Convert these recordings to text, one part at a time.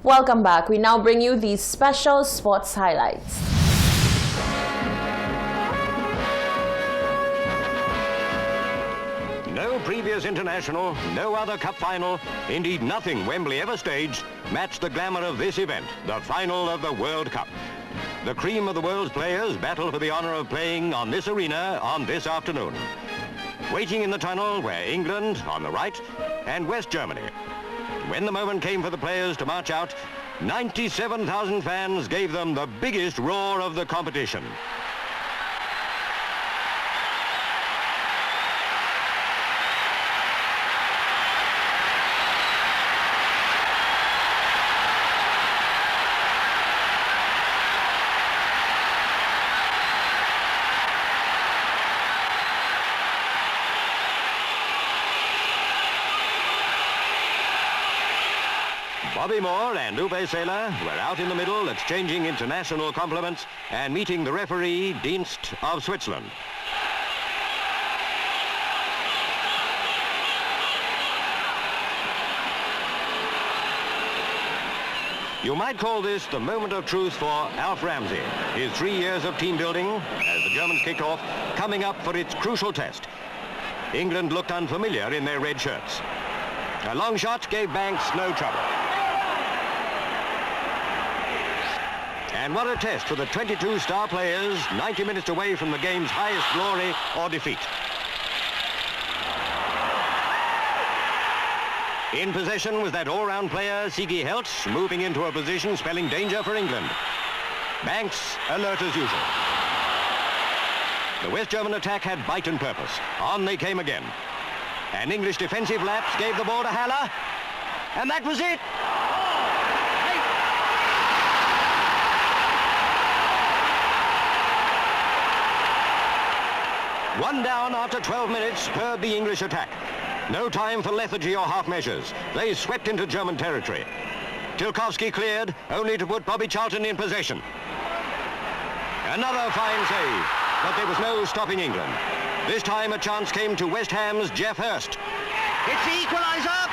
Welcome back. We now bring you these special sports highlights. No previous international, no other cup final, indeed nothing Wembley ever staged, matched the glamour of this event, the final of the World Cup. The cream of the world's players battle for the honour of playing on this arena on this afternoon. Waiting in the tunnel were England on the right and West Germany. When the moment came for the players to march out, 97,000 fans gave them the biggest roar of the competition. Bobby Moore and Uwe Seeler were out in the middle exchanging international compliments and meeting the referee, Dienst of Switzerland. You might call this the moment of truth for Alf Ramsey. His 3 years of team building, as the Germans kicked off, coming up for its crucial test. England looked unfamiliar in their red shirts. A long shot gave Banks no trouble. And what a test for the 22 star players, 90 minutes away from the game's highest glory or defeat. In possession was that all-round player, Sigi Heltz, moving into a position spelling danger for England. Banks alert as usual. The West German attack had bite and purpose. On they came again. An English defensive lapse gave the ball to Haller. And that was it. One down after 12 minutes spurred the English attack. No time for lethargy or half measures. They swept into German territory. Tilkowski cleared, only to put Bobby Charlton in possession. Another fine save, but there was no stopping England. This time a chance came to West Ham's Geoff Hurst. It's the equaliser!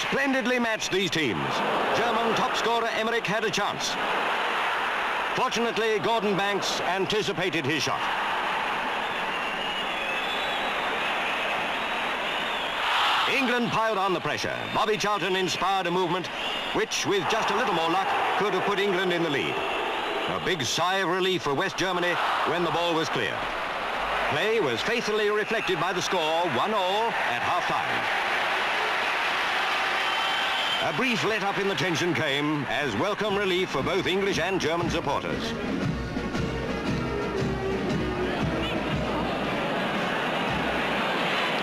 Splendidly matched, these teams. German top scorer Emmerich had a chance. Fortunately, Gordon Banks anticipated his shot. England piled on the pressure. Bobby Charlton inspired a movement which, with just a little more luck, could have put England in the lead. A big sigh of relief for West Germany when the ball was clear. Play was faithfully reflected by the score, 1-1 at half-time. A brief let-up in the tension came as welcome relief for both English and German supporters.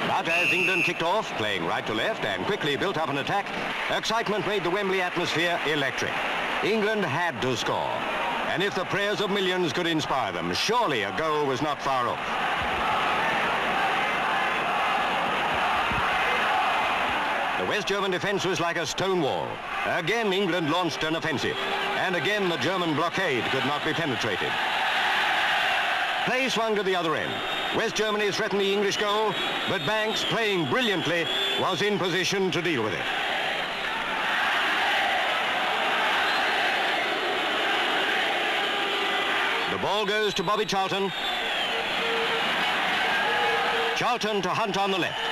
But as England kicked off, playing right to left and quickly built up an attack, excitement made the Wembley atmosphere electric. England had to score. And if the prayers of millions could inspire them, surely a goal was not far off. The West German defence was like a stone wall. Again, England launched an offensive. And again, the German blockade could not be penetrated. Play swung to the other end. West Germany threatened the English goal, but Banks, playing brilliantly, was in position to deal with it. The ball goes to Bobby Charlton. Charlton to Hunt on the left.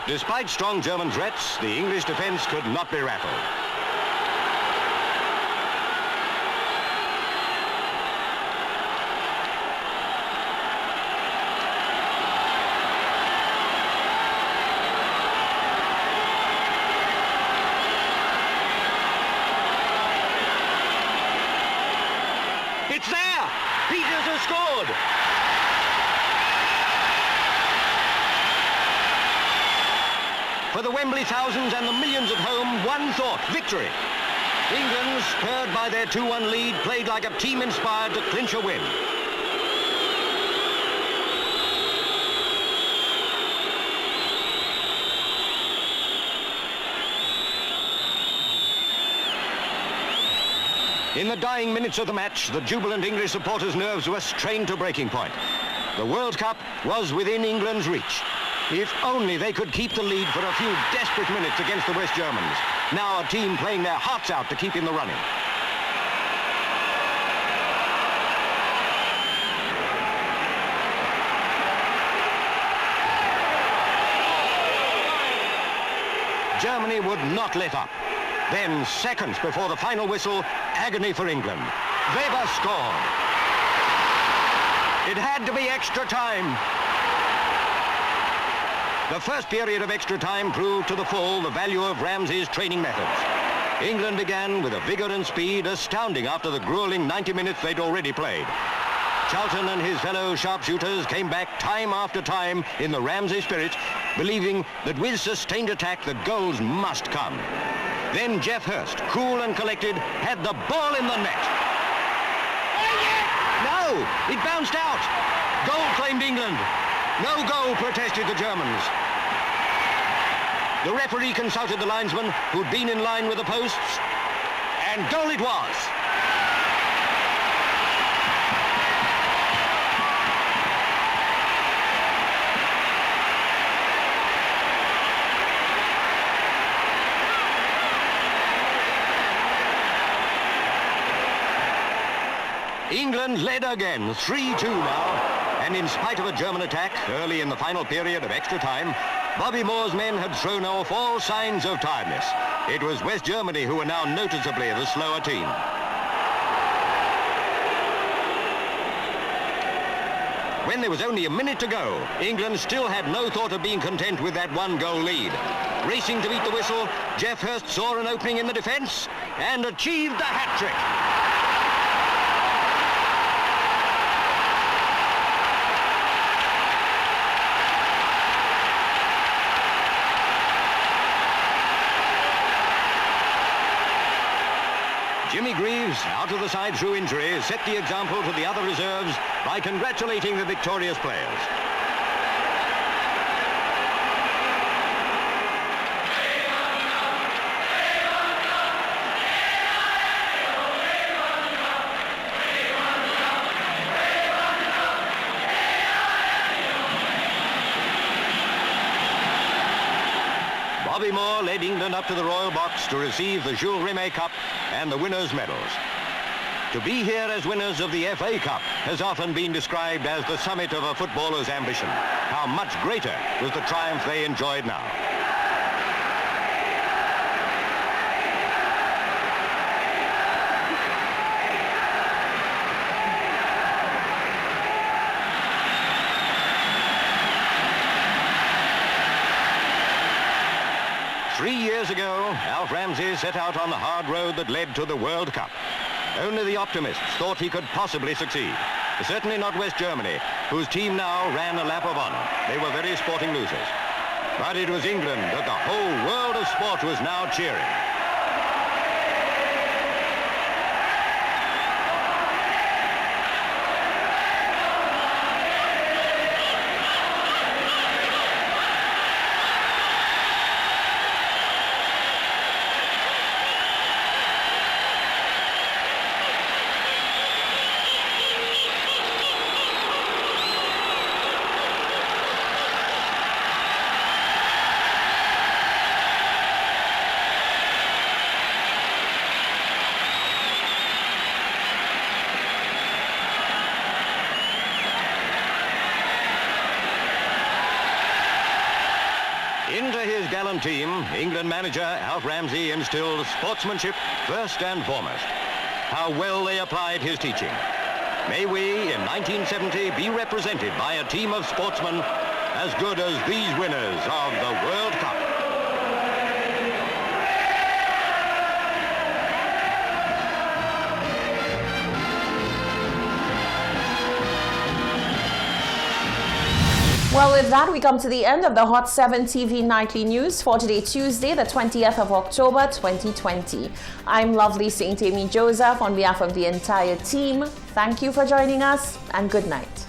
Despite strong German threats, the English defence could not be rattled. It's there! Peters has scored! For the Wembley thousands and the millions at home, one thought, victory. England, spurred by their 2-1 lead, played like a team inspired to clinch a win. In the dying minutes of the match, the jubilant English supporters' nerves were strained to breaking point. The World Cup was within England's reach. If only they could keep the lead for a few desperate minutes against the West Germans. Now a team playing their hearts out to keep in the running. Germany would not let up. Then, seconds before the final whistle, agony for England. Weber scored. It had to be extra time. The first period of extra time proved to the full the value of Ramsey's training methods. England began with a vigour and speed astounding after the grueling 90 minutes they'd already played. Charlton and his fellow sharpshooters came back time after time in the Ramsey spirit, believing that with sustained attack the goals must come. Then Geoff Hurst, cool and collected, had the ball in the net. No, it bounced out. Goal claimed England. No goal, protested the Germans. The referee consulted the linesman, who'd been in line with the posts, and goal it was. England led again, 3-2 now, and in spite of a German attack early in the final period of extra time, Bobby Moore's men had thrown off all signs of tiredness. It was West Germany who were now noticeably the slower team. When there was only a minute to go, England still had no thought of being content with that one-goal lead. Racing to beat the whistle, Geoff Hurst saw an opening in the defence and achieved the hat-trick. Jimmy Greaves, out of the side through injury, set the example to the other reserves by congratulating the victorious players. Bobby Moore led England up to the Royal Box to receive the Jules Rimet Cup and the winners' medals. To be here as winners of the FA Cup has often been described as the summit of a footballer's ambition. How much greater was the triumph they enjoyed now. Three years ago, Alf Ramsey set out on the hard road that led to the World Cup. Only the optimists thought he could possibly succeed. Certainly not West Germany, whose team now ran a lap of honour. They were very sporting losers. But it was England that the whole world of sport was now cheering. Into his gallant team, England manager Alf Ramsey instilled sportsmanship first and foremost. How well they applied his teaching. May we, in 1970, be represented by a team of sportsmen as good as these winners of the World Cup. Well, with that, we come to the end of the Hot 7 TV Nightly News for today, Tuesday, the 20th of October, 2020. I'm Lovely St. Amy Joseph on behalf of the entire team. Thank you for joining us, and good night.